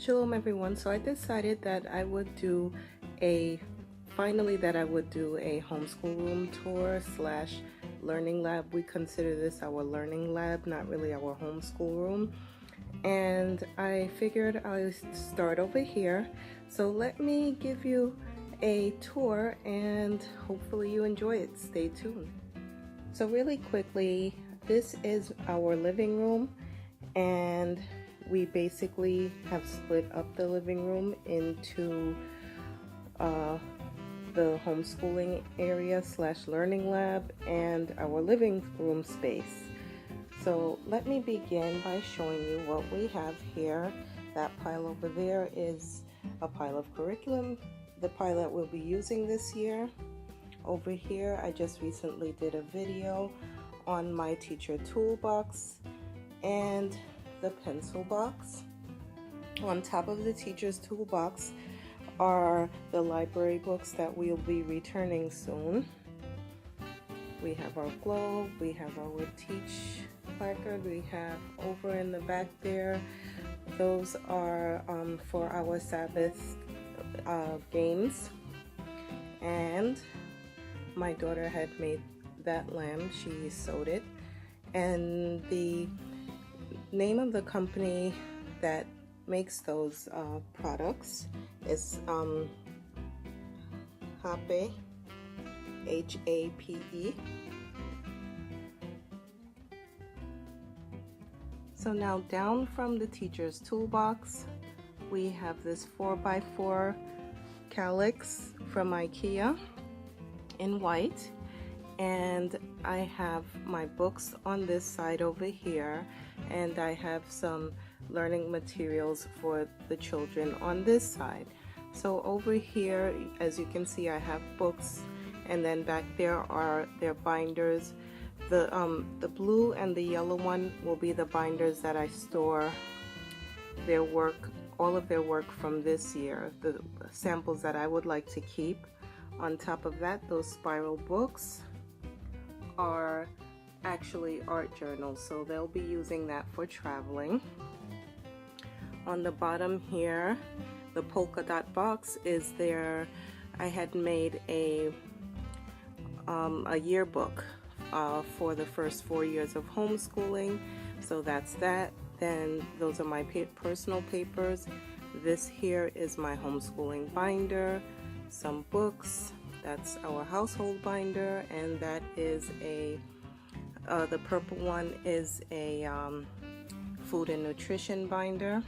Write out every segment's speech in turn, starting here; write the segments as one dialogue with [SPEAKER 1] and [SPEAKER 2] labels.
[SPEAKER 1] Shalom everyone. So I decided that I would do a homeschool room tour slash learning lab. We consider this our learning lab, not really our homeschool room. And I figured I'll start over here. So let me give you a tour and hopefully you enjoy it. Stay tuned. So really quickly, this is our living room, and we basically have split up the living room into the homeschooling area slash learning lab and our living room space. So let me begin by showing you what we have here. That pile over there is a pile of curriculum, the pile that we'll be using this year. Over here, I just recently did a video on my teacher toolbox and the pencil box. On top of the teacher's toolbox are the library books that we'll be returning soon. We have our globe, we have our teach placard, we have over in the back there, those are for our Sabbath games. And my daughter had made that lamb, she sewed it, and the name of the company that makes those products is Hape, H-A-P-E. So now down from the teacher's toolbox, we have this 4x4 calyx from IKEA in white, and I have my books on this side over here, and I have some learning materials for the children on this side. So over here, as you can see, I have books, and then back there are their binders. The blue and the yellow one will be the binders that I store their work, all of their work from this year, the samples that I would like to keep. On top of that, those spiral books are actually art journals, so they'll be using that for traveling. On the bottom here, the polka dot box is there. I had made a yearbook for the first 4 years of homeschooling, so that's that. Then those are my personal papers. This here is my homeschooling binder, some books, that's our household binder, and that is the purple one is a food and nutrition binder.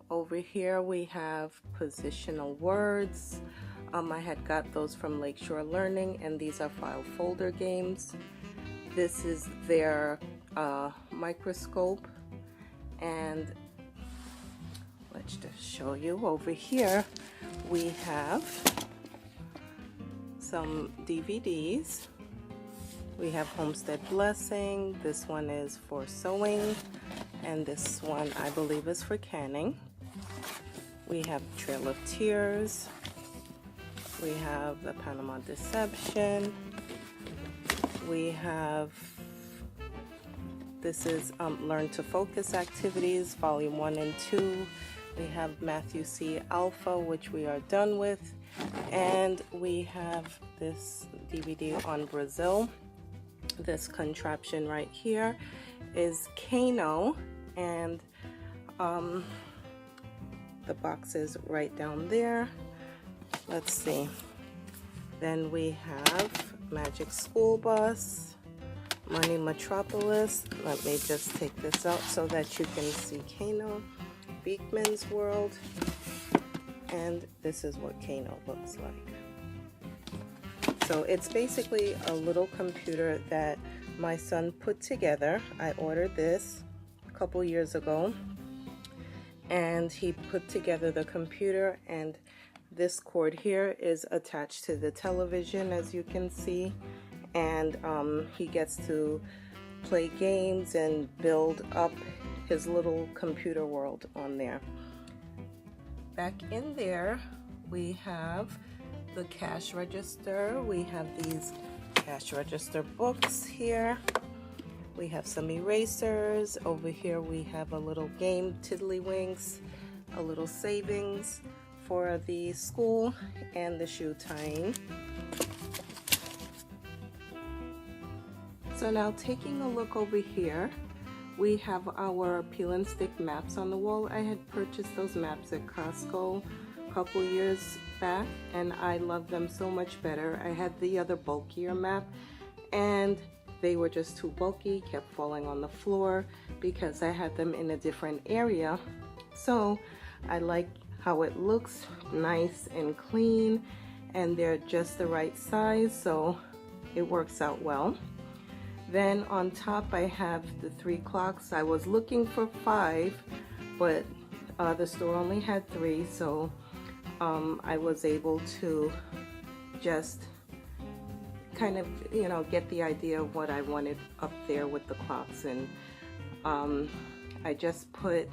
[SPEAKER 1] Over here we have positional words. I had got those from Lakeshore Learning, and these are file folder games. This is their microscope, and let's just show you over here we have some DVDs. We have Homestead Blessing, this one is for sewing, and this one I believe is for canning. We have Trail of Tears, we have the Panama Deception, we have, this is Learn to Focus Activities, Volume 1 and 2. We have Matthew C. Alpha, which we are done with, and we have this DVD on Brazil. This contraption right here is Kano, and the box is right down there. Let's see. Then we have Magic School Bus, Money Metropolis. Let me just take this out so that you can see Kano. Beekman's World, and this is what Kano looks like. So it's basically a little computer that my son put together. I ordered this a couple years ago, and he put together the computer, and this cord here is attached to the television, as you can see, and he gets to play games and build up his little computer world on there. Back in there we have the cash register. We have these cash register books here. We have some erasers. Over here we have a little game, tiddlywinks, a little savings for the school, and the shoe tying. So now taking a look over here, we have our peel and stick maps on the wall. I had purchased those maps at Costco a couple years back, and I love them so much better. I had the other bulkier map, and they were just too bulky, kept falling on the floor because I had them in a different area. So I like how it looks nice and clean, and they're just the right size, so it works out well. Then on top I have the 3 clocks. I was looking for 5, but the store only had 3, so I was able to just kind of, you know, get the idea of what I wanted up there with the clocks. And I just put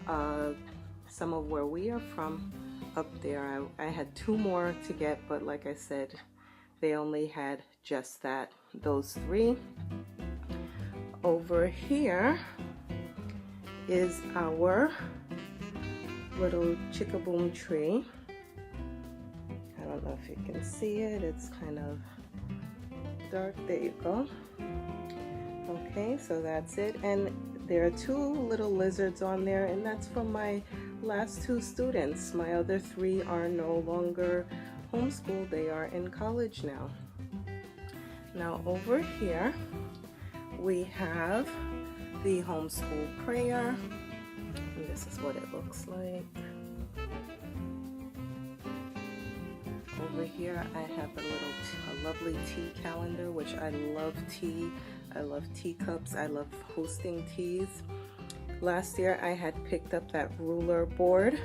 [SPEAKER 1] some of where we are from up there. I had 2 more to get, but like I said, they only had just those 3. Over here is our little chickaboom tree. I don't know if you can see it, it's kind of dark. There you go. Okay, so that's it. And there are 2 little lizards on there, and that's from my last 2 students. My other 3 are no longer homeschooled, they are in college now. Now over here we have the homeschool prayer, and this is what it looks like. Over here I have a lovely tea calendar, which I love tea. I love teacups. I love hosting teas. Last year I had picked up that ruler board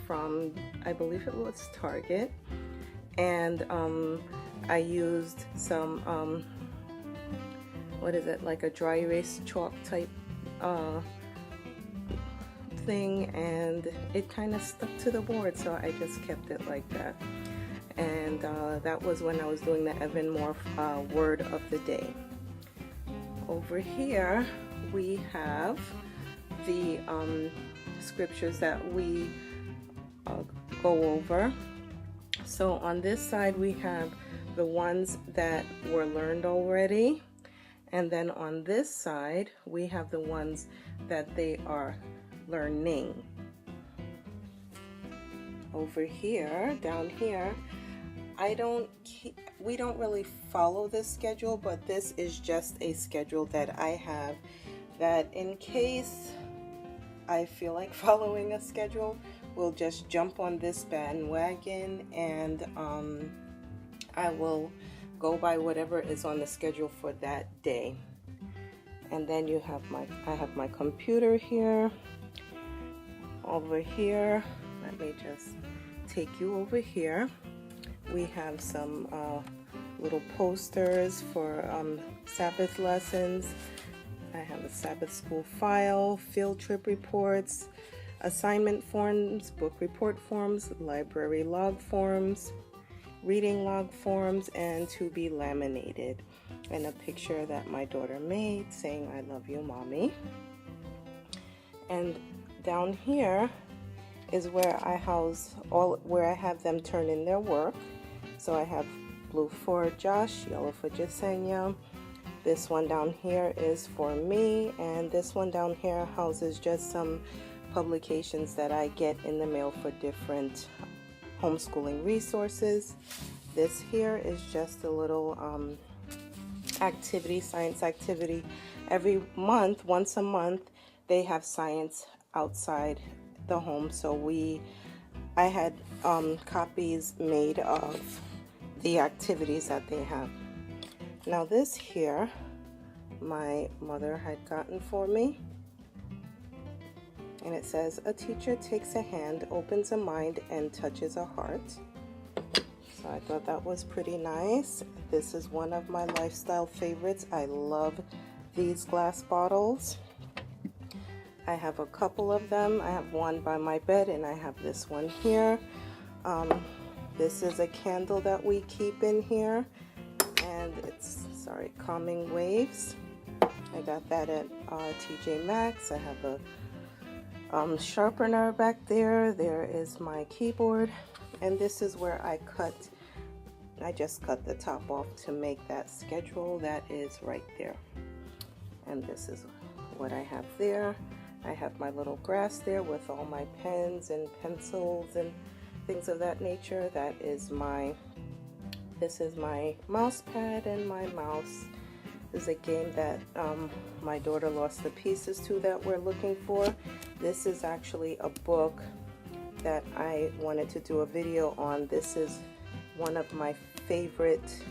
[SPEAKER 1] from, I believe it was Target, and I used some what is it, like a dry erase chalk type thing, and it kind of stuck to the board, so I just kept it like that. And that was when I was doing the Evan Moore word of the day. Over here we have the scriptures that we go over. So on this side we have the ones that were learned already, and then on this side we have the ones that they are learning. Over here, down here, we don't really follow this schedule, but this is just a schedule that I have, that in case I feel like following a schedule, we'll just jump on this bandwagon, and I will go by whatever is on the schedule for that day. And then you have I have my computer here. Over here, let me just take you over here. We have some little posters for Sabbath lessons. I have a Sabbath school file, field trip reports, assignment forms, book report forms, library log forms, reading log forms, and to be laminated, and a picture that my daughter made saying, "I love you, Mommy." And down here is where I house where I have them turn in their work. So I have blue for Josh, yellow for Jasenia. This one down here is for me, and this one down here houses just some publications that I get in the mail for different homeschooling resources. This here is just a little activity, science activity. Every month, once a month, they have science outside the home, so I had copies made of the activities that they have. Now this here, my mother had gotten for me, and it says, "A teacher takes a hand, opens a mind, and touches a heart." So I thought that was pretty nice. This is one of my lifestyle favorites. I love these glass bottles. I have a couple of them. I have one by my bed, and I have this one here. This is a candle that we keep in here, and it's, calming waves. I got that at TJ Maxx. I have a sharpener back there. There is my keyboard, and this is where I just cut the top off to make that schedule. That is right there. And this is what I have there. I have my little grass there with all my pens and pencils and things of that nature. This is my mouse pad and my mouse. This is a game that my daughter lost the pieces to that we're looking for. This is actually a book that I wanted to do a video on. This is one of my favorite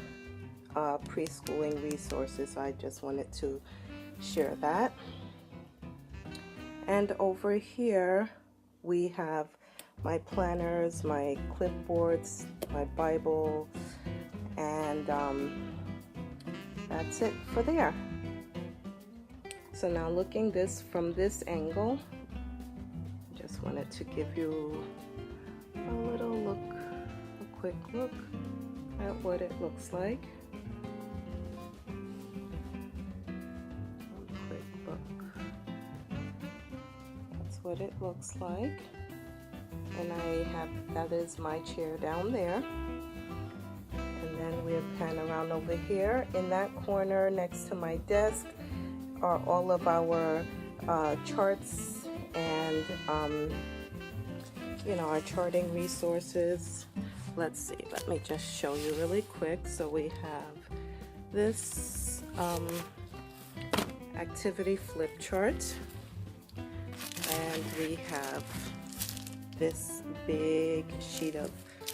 [SPEAKER 1] preschooling resources. I just wanted to share that. And over here we have my planners, my clipboards, my Bible, and that's it for there. So now looking from this angle, just wanted to give you a little look, a quick look at what it looks like. A quick look. That's what it looks like. And that is my chair down there. And then we'll pan around over here. In that corner next to my desk are all of our charts and our charting resources. Let's see, let me just show you really quick. So we have this activity flip chart, and we have this big sheet of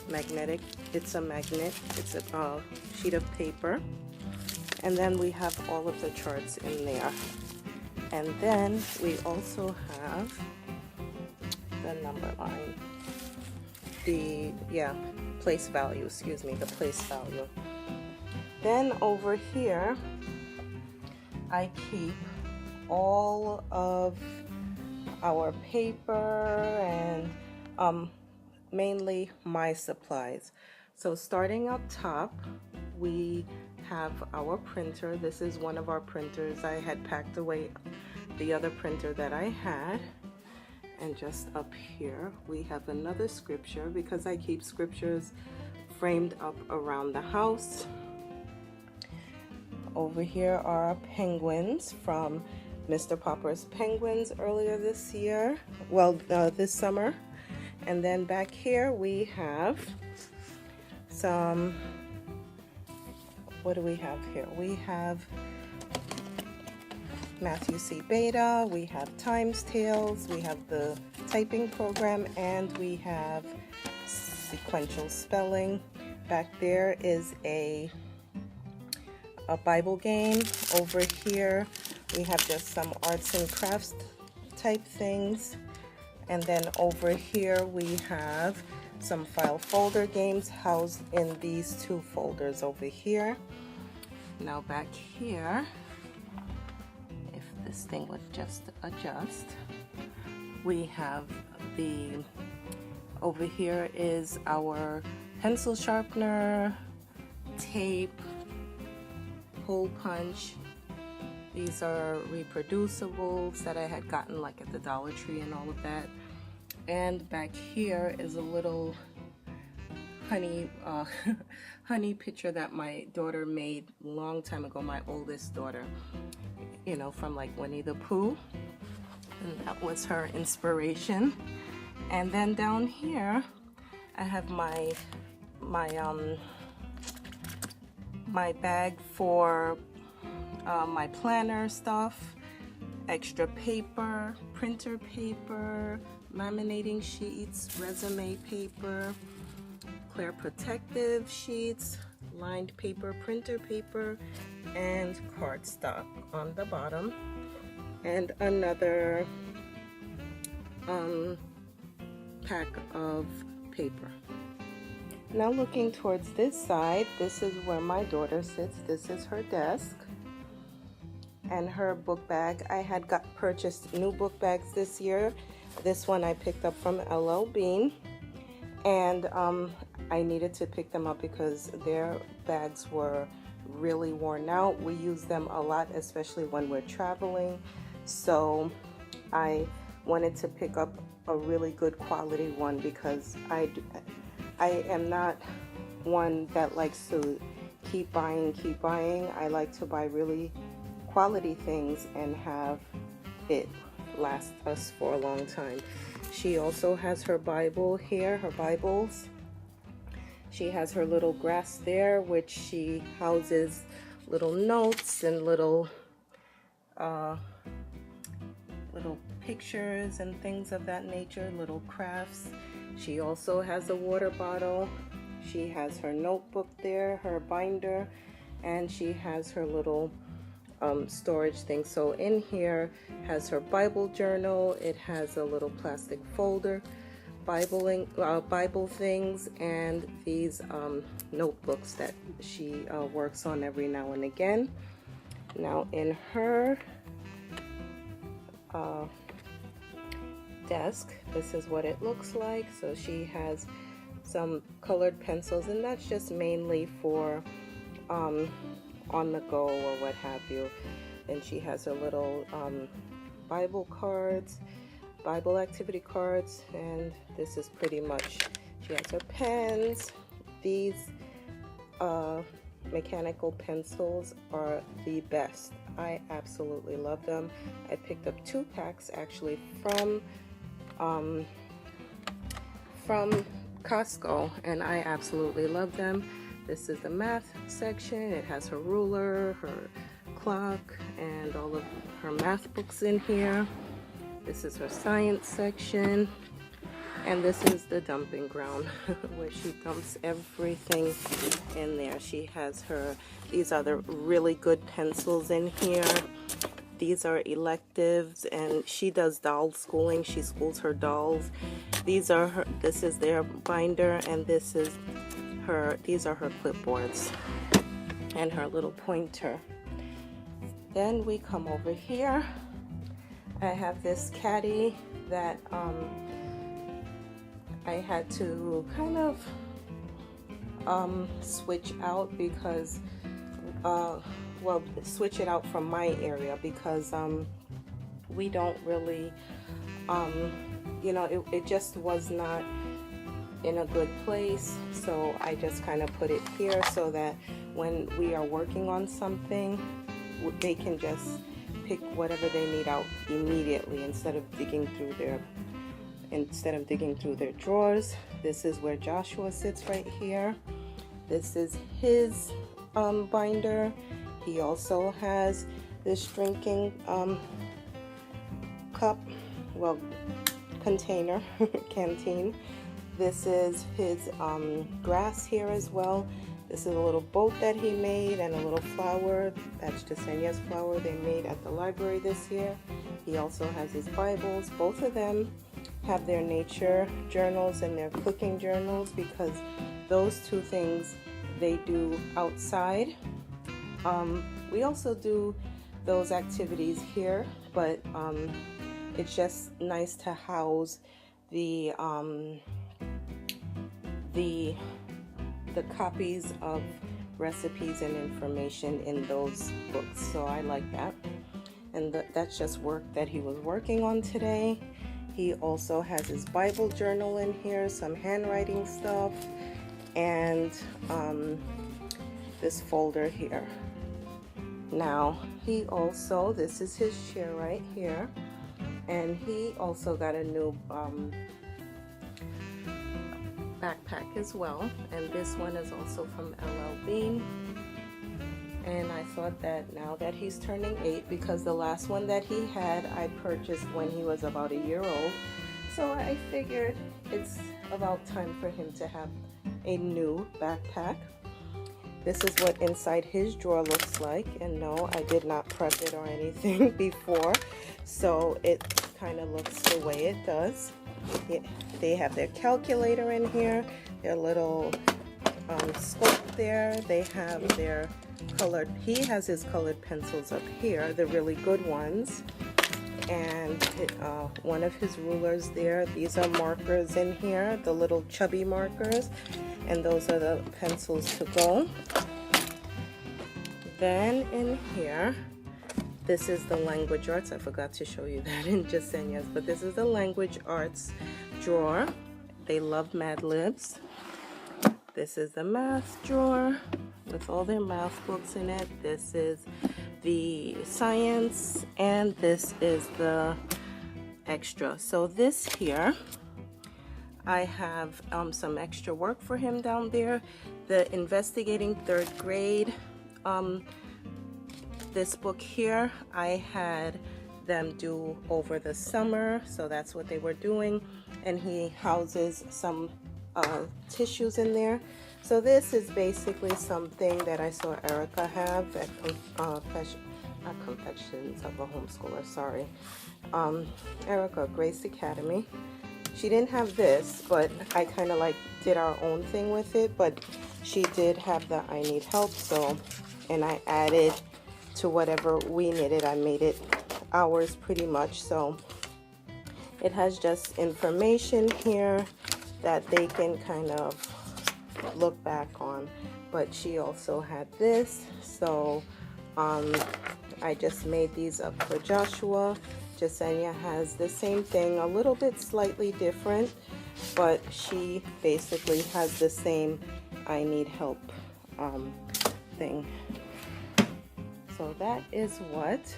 [SPEAKER 1] magnetic, it's a magnet, it's a sheet of paper, and then we have all of the charts in there. And then we also have the number line, the place value, the place value. Then over here I keep all of our paper and mainly my supplies. So starting up top, we have our printer. This is one of our printers. I had packed away the other printer that I had. And just up here we have another scripture, because I keep scriptures framed up around the house. Over here are penguins from Mr. Popper's Penguins earlier this year, this summer. And then back here we have some, what do we have here? We have Matthew C. Beta, we have Times Tales, we have the typing program, and we have sequential spelling. Back there is a Bible game. Over here we have just some arts and crafts type things. And then over here we have some file folder games housed in these two folders over here. Now back here, if this thing would just adjust, we have over here is our pencil sharpener, tape, hole punch. These are reproducibles that I had gotten like at the Dollar Tree and all of that. And back here is a little honey honey picture that my daughter made a long time ago, my oldest daughter, from like Winnie the Pooh. And that was her inspiration. And then down here I have my bag for my planner stuff, extra paper, printer paper, laminating sheets, resume paper, clear protective sheets, lined paper, printer paper, and cardstock on the bottom, and another pack of paper. Now looking towards this side, this is where my daughter sits. This is her desk and her book bag. I had purchased new book bags this year. This one I picked up from LL Bean, and I needed to pick them up because their bags were really worn out. We use them a lot, especially when we're traveling. So I wanted to pick up a really good quality one because I am not one that likes to keep buying. I like to buy really quality things and have it last us for a long time. She also has her Bible here, her Bibles. She has her little grass there, which she houses little notes and little pictures and things of that nature, little crafts. She also has a water bottle. She has her notebook there, her binder, and she has her little storage thing. So in here has her Bible journal. It has a little plastic folder, Bible things, and these notebooks that she works on every now and again. Now in her desk, this is what it looks like. So she has some colored pencils, and that's just mainly for on the go or what have you. And she has her little Bible cards, Bible activity cards, and this is pretty much, she has her pens. These mechanical pencils are the best. I absolutely love them. I picked up 2 packs actually from Costco, and I absolutely love them. This is the math section. It has her ruler, her clock, and all of her math books in here. This is her science section, and this is the dumping ground where she dumps everything in there. She has her, these are the really good pencils in here. These are electives, and she does doll schooling. She schools her dolls. These are her, this is their binder, and this is her, these are her clipboards and her little pointer. Then we come over here. I have this caddy that I had to kind of switch out because well, switch it out from my area because we don't really you know, it just was not in a good place, so I just kind of put it here so that when we are working on something, they can just pick whatever they need out immediately instead of digging through their drawers. This is where Joshua sits right here. This is his binder. He also has this drinking cup, well, container, canteen. This is his grass here as well. This is a little boat that he made and a little flower. That's Jasenia's flower they made at the library this year. He also has his Bibles. Both of them have their nature journals and their cooking journals because those 2 things they do outside. We also do those activities here, but it's just nice to house the copies of recipes and information in those books, so I like that. And that's just work that he was working on today. He also has his Bible journal in here, some handwriting stuff, and this folder here. Now he also, this is his chair right here, and he also got a new backpack as well, and this one is also from LL Bean. And I thought that now that he's turning 8, because the last one that he had I purchased when he was about a year old, so I figured it's about time for him to have a new backpack. This is what inside his drawer looks like, and no, I did not prep it or anything before, so it kind of looks the way it does. They have their calculator in here, their little scope there. They have their colored, he has his colored pencils up here, the really good ones, and one of his rulers there. These are markers in here, the little chubby markers, and those are the pencils to go. then in here, this is the language arts. I forgot to show you that in Jasenia's, but this is the language arts drawer. They love Mad Libs. This is the math drawer with all their math books in it. This is the science, and this is the extra. So this here, I have some extra work for him down there. The Investigating Third Grade, this book here, I had them do over the summer, so that's what they were doing. And he houses some tissues in there. So this is basically something that I saw Erica have at Confections of a Homeschooler, sorry. Erica, Grace Academy. She didn't have this, but I kind of like did our own thing with it, but she did have the I Need Help, so, and I added to whatever we needed. I made it ours pretty much, so it has just information here that they can kind of look back on. But she also had this, so I just made these up for Joshua. Jasenia has the same thing, a little bit slightly different, but she basically has the same I Need Help thing. So that is what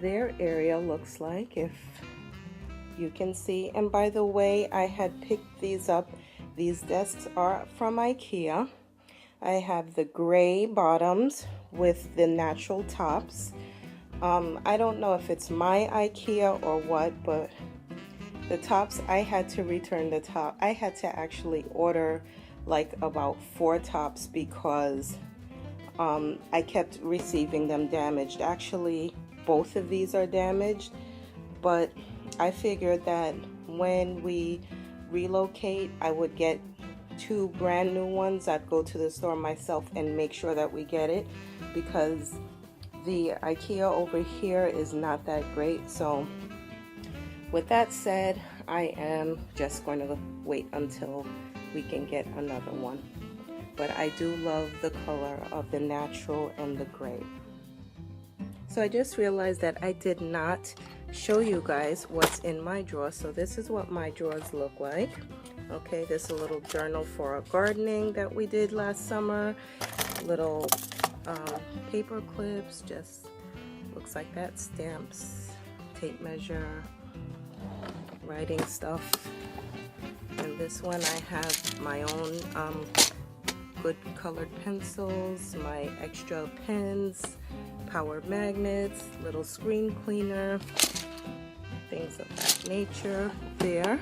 [SPEAKER 1] their area looks like, if you can see. And by the way, I had picked these up. These desks are from IKEA. I have the gray bottoms with the natural tops. I don't know if it's my IKEA or what, but the tops, I had to return the top. I had to actually order like about 4 tops because I kept receiving them damaged. Actually, both of these are damaged, but I figured that when we relocate, I would get 2 brand new ones. I'd go to the store myself and make sure that we get it, because the IKEA over here is not that great. So with that said, I am just going to wait until we can get another one. But I do love the color of the natural and the gray. So I just realized that I did not show you guys what's in my drawer. So this is what my drawers look like. Okay, this is a little journal for our gardening that we did last summer. Little paper clips, just looks like that. Stamps, tape measure, writing stuff. And this one I have my own good colored pencils, my extra pens, power magnets, little screen cleaner, things of that nature there.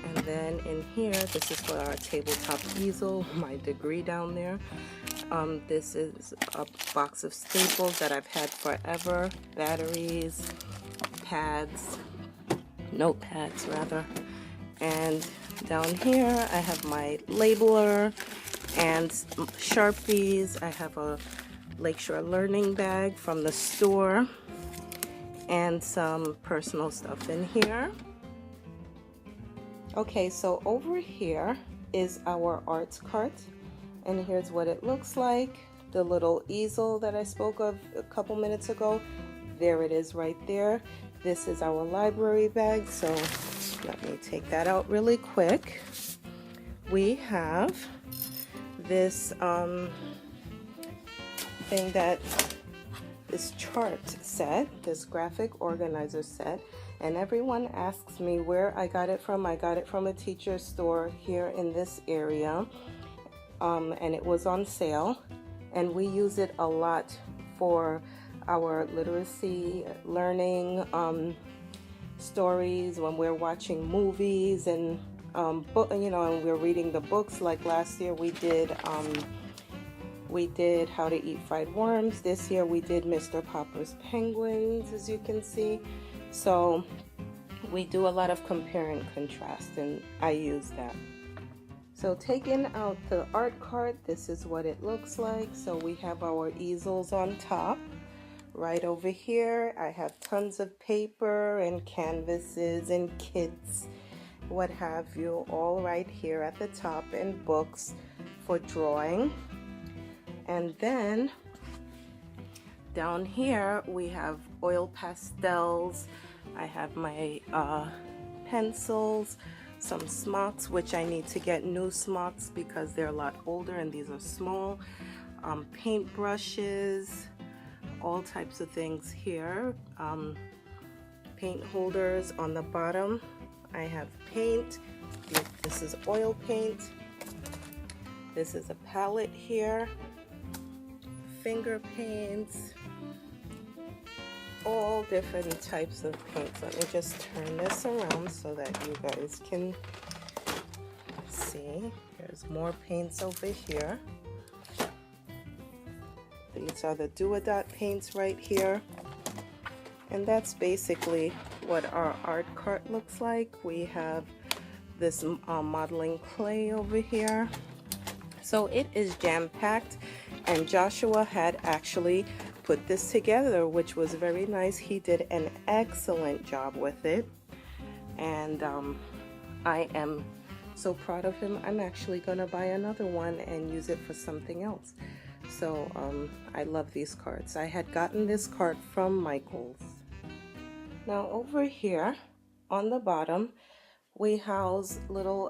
[SPEAKER 1] And then in here, this is for our tabletop easel, my degree down there. This is a box of staples that I've had forever, batteries, pads, notepads rather. And down here I have my labeler and Sharpies. I have a Lakeshore Learning bag from the store and some personal stuff in here. Okay, so over here is our arts cart, and here's what it looks like. The little easel that I spoke of a couple minutes ago, there it is right there. This is our library bag, so let me take that out really quick. We have this thing that this chart set, this graphic organizer set, and everyone asks me where I got it from. I got it from a teacher's store here in this area, and it was on sale, and we use it a lot for our literacy learning stories, when we're watching movies and and we're reading the books. Like last year we did How to Eat Fried Worms. This year we did Mr. Popper's Penguins, as you can see. So we do a lot of compare and contrast, and I use that. So taking out the art cart, this is what it looks like. So we have our easels on top. Right over here, I have tons of paper and canvases and kits, what have you, all right here at the top, and books for drawing. And then down here we have oil pastels. I have my pencils, some smocks, which I need to get new smocks because they're a lot older and these are small. Paint brushes, all types of things here. Paint holders on the bottom. I have paint. This is oil paint. This is a palette here. Finger paints. All different types of paints. Let me just turn this around so that you guys can see. There's more paints over here. These are the do-a-dot paints right here. And that's basically what our art cart looks like. We have this modeling clay over here. So it is jam-packed, and Joshua had actually put this together, which was very nice. He did an excellent job with it, and I am so proud of him. I'm actually gonna buy another one and use it for something else. So I love these cards. I had gotten this card from Michael's. Now over here on the bottom we house little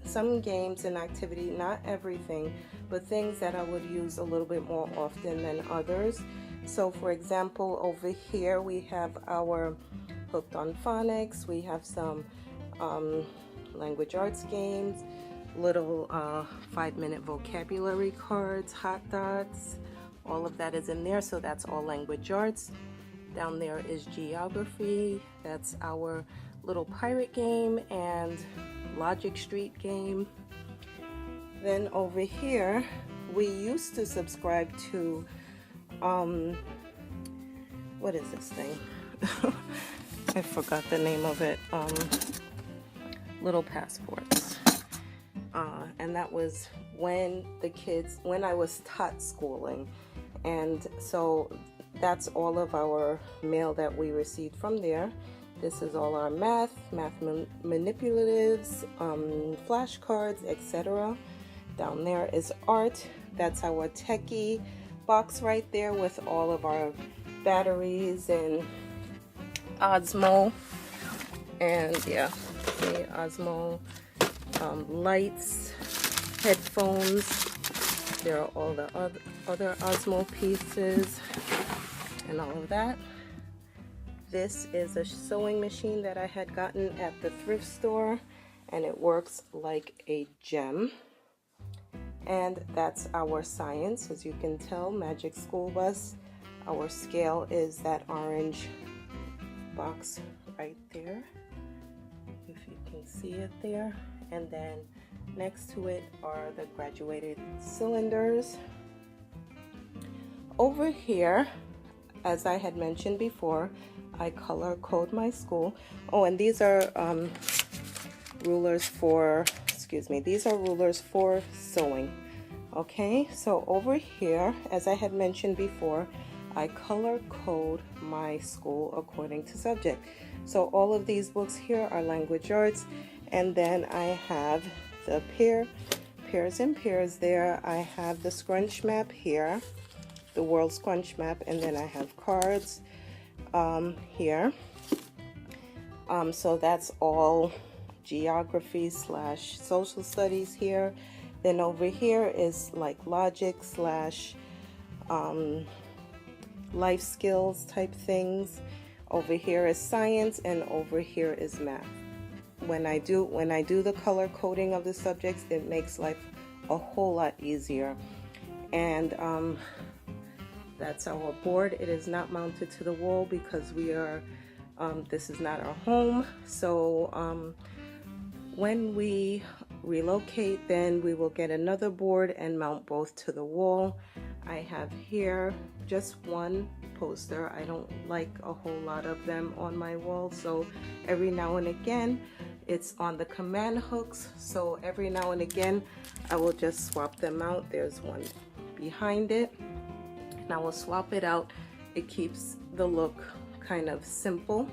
[SPEAKER 1] some games and activity, not everything, but things that I would use a little bit more often than others. So for example, over here we have our Hooked on Phonics. We have some language arts games, little 5-minute vocabulary cards, hot dots, all of that is in there. So that's all language arts. Down there is geography. That's our little pirate game and Logic Street game. Then over here we used to subscribe to what is this thing? I forgot the name of it. Little Passports. And that was when I was tot schooling, and so that's all of our mail that we received from there. This is all our math manipulatives, flashcards, etc. Down there is art. That's our techie box right there with all of our batteries and Osmo. And yeah, the Osmo lights, headphones. There are all the other Osmo pieces and all of that. This is a sewing machine that I had gotten at the thrift store, and it works like a gem. And that's our science. As you can tell, Magic School Bus. Our scale is that orange box right there, if you can see it there. And then next to it are the graduated cylinders. Over here, as I had mentioned before, I color code my school. Oh, and these are rulers for, these are rulers for sewing. Okay, so over here, as I had mentioned before, I color code my school according to subject. So all of these books here are language arts, and then I have the pairs and pairs there. I have the scrunch map here, the world scrunch map, and then I have cards here. So that's all geography / social studies here. Then over here is like logic / life skills type things. Over here is science, and over here is math. When I do the color coding of the subjects, it makes life a whole lot easier. And that's our board. It is not mounted to the wall because we are this is not our home. So when we relocate, then we will get another board and mount both to the wall. I have here just one poster. I don't like a whole lot of them on my wall, so every now and again it's on the command hooks, so every now and again I will just swap them out. There's one behind it, and I will swap it out. It keeps the look kind of simple.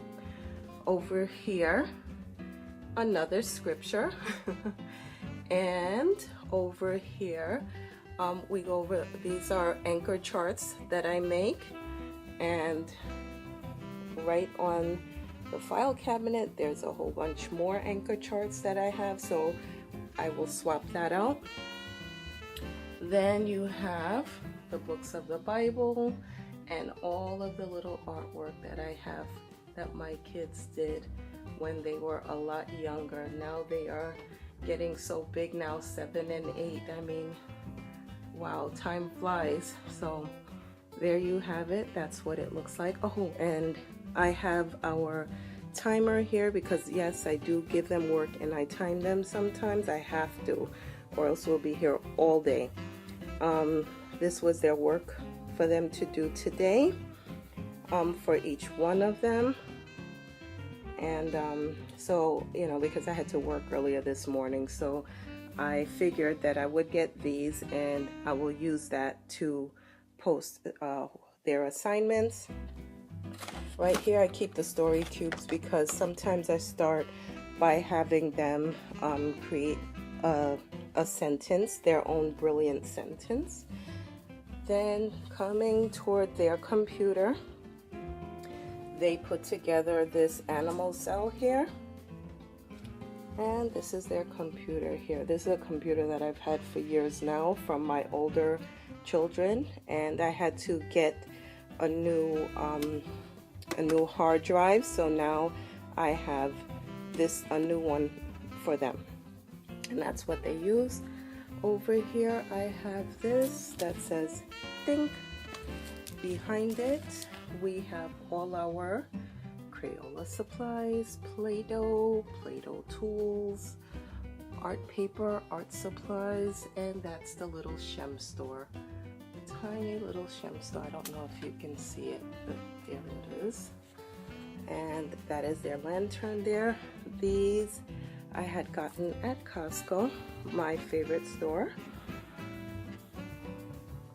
[SPEAKER 1] Over here, another scripture and over here we go over, these are anchor charts that I make, and right on the file cabinet there's a whole bunch more anchor charts that I have, so I will swap that out. Then you have the books of the Bible and all of the little artwork that I have that my kids did when they were a lot younger. Now they are getting so big now, 7 and 8. I mean, wow, time flies. So there you have it. That's what it looks like. Oh, and I have our timer here because yes, I do give them work and I time them sometimes. I have to, or else we'll be here all day. This was their work for them to do today, for each one of them. And so, you know, because I had to work earlier this morning, so I figured that I would get these and I will use that to post their assignments. Right here I keep the story cubes because sometimes I start by having them create a sentence, their own brilliant sentence. Then coming toward their computer, they put together this animal cell here, and this is their computer here. This is a computer that I've had for years now from my older children, and I had to get a new hard drive, so now I have a new one for them, and that's what they use. Over here I have this that says think. Behind it we have all our Crayola supplies, Play-Doh, Play-Doh tools, art paper, art supplies, and that's the little Shem store. Tiny little Shem store. I don't know if you can see it, but there it is. And that is their lantern there. These I had gotten at Costco, my favorite store.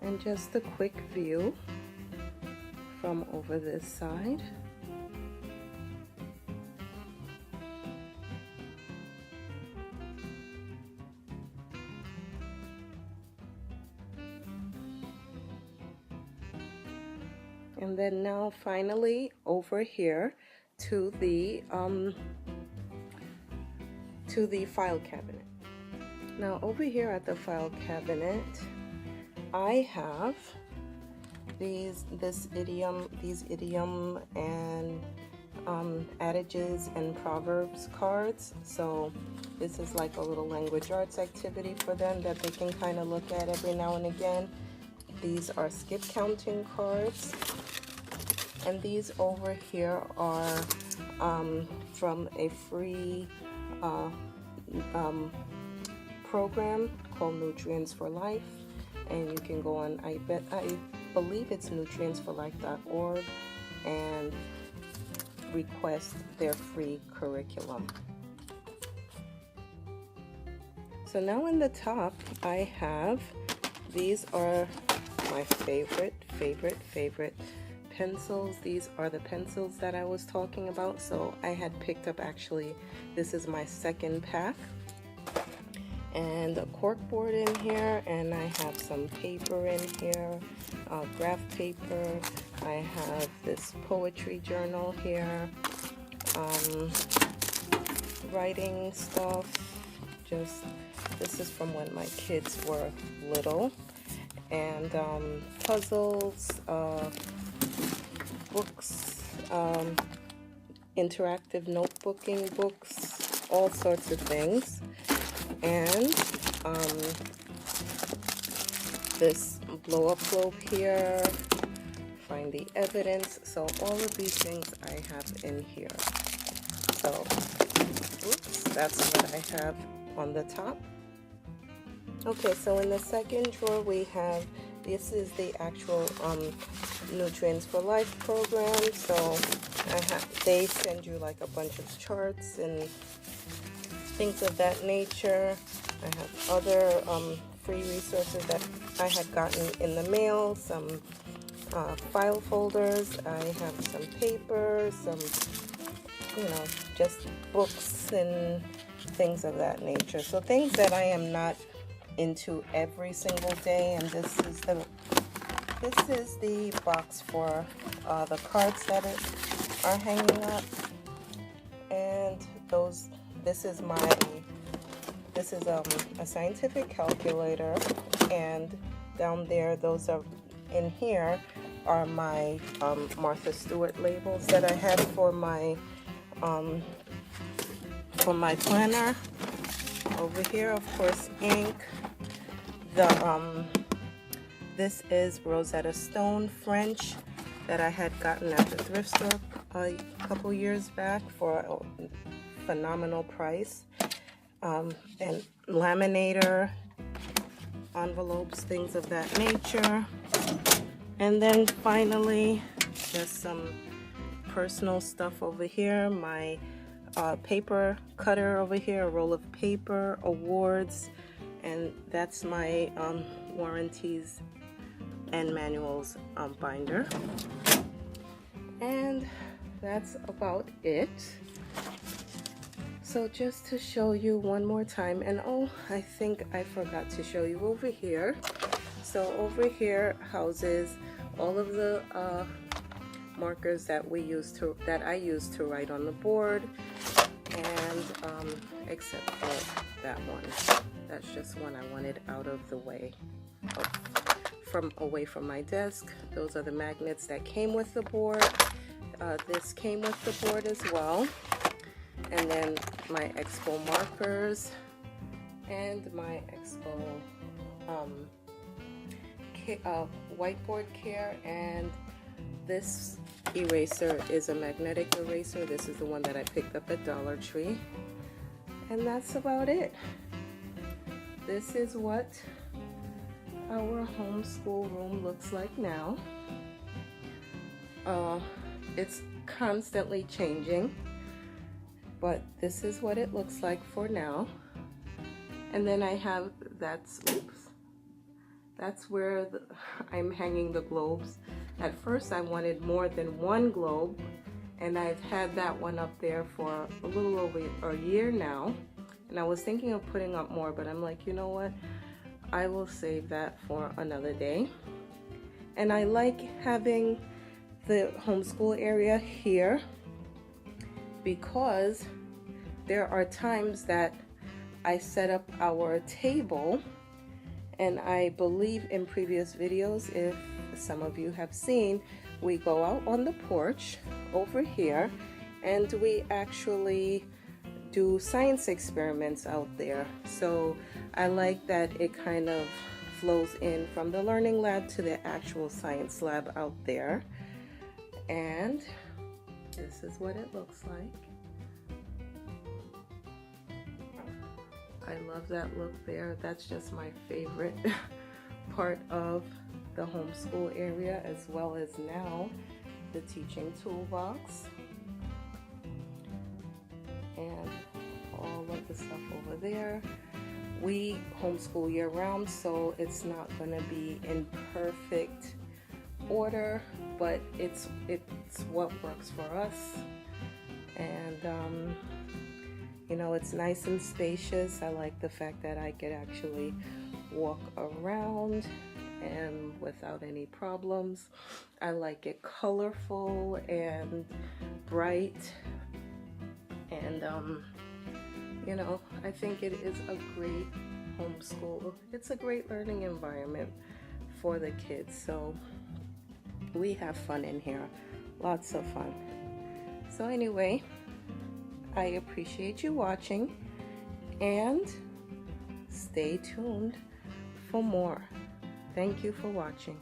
[SPEAKER 1] And just a quick view from over this side. And then now finally over here to the file cabinet. Now over here at the file cabinet I have these idiom and adages and proverbs cards. So this is like a little language arts activity for them that they can kind of look at every now and again. These are skip counting cards, and these over here are from a free program called Nutrients for Life, and you can go on, I believe it's nutrientsforlife.org, and request their free curriculum. So now in the top I have, these are my favorite pencils. These are the pencils that I was talking about. So I had picked up, actually this is my second pack, and a cork board in here, and I have some paper in here, graph paper. I have this poetry journal here, writing stuff. Just, this is from when my kids were little, and puzzles, books, interactive notebooking books, all sorts of things. And this blow up globe here, find the evidence. So all of these things I have in here. So oops, that's what I have on the top. Okay, so in the second drawer we have, this is the actual Nutrients for Life program. So they send you like a bunch of charts and things of that nature. I have other free resources that I had gotten in the mail, some file folders. I have some paper, some, you know, just books and things of that nature. So things that I am not into every single day. And this is the box for the cards that are hanging up. And this is a scientific calculator, and down there, those are in here are my Martha Stewart labels that I have for my planner. Over here, of course, ink. This is Rosetta Stone French that I had gotten at the thrift store a couple years back for a phenomenal price. And laminator, envelopes, things of that nature. And then finally, just some personal stuff over here. My paper cutter over here, a roll of paper, awards, and that's my warranties and manuals binder. And that's about it. So just to show you one more time, and oh, I think I forgot to show you over here. So over here houses all of the markers that I use to write on the board, and except for that one. That's just one I wanted out of the way, away from my desk. Those are the magnets that came with the board. This came with the board as well. And then my Expo markers and my Expo whiteboard care, and this eraser is a magnetic eraser. This is the one that I picked up at Dollar Tree, and that's about it. This is what our homeschool room looks like now. It's constantly changing, but this is what it looks like for now. And then I have, that's where I'm hanging the globes. At first I wanted more than one globe, and I've had that one up there for a little over a year now. And I was thinking of putting up more, but I'm like, you know what? I will save that for another day. And I like having the homeschool area here because there are times that I set up our table, and I believe in previous videos, if some of you have seen, we go out on the porch over here and we actually do science experiments out there. So I like that it kind of flows in from the learning lab to the actual science lab out there. And this is what it looks like. I love that look there. That's just my favorite part of the homeschool area, as well as now the teaching toolbox and all of the stuff over there. We homeschool year round, so it's not going to be in perfect order, but it's what works for us. And you know, it's nice and spacious. I like the fact that I could actually walk around and without any problems. I like it colorful and bright, and you know, I think it is a great homeschool. It's a great learning environment for the kids. So we have fun in here, lots of fun. So anyway, I appreciate you watching, and stay tuned for more. Thank you for watching.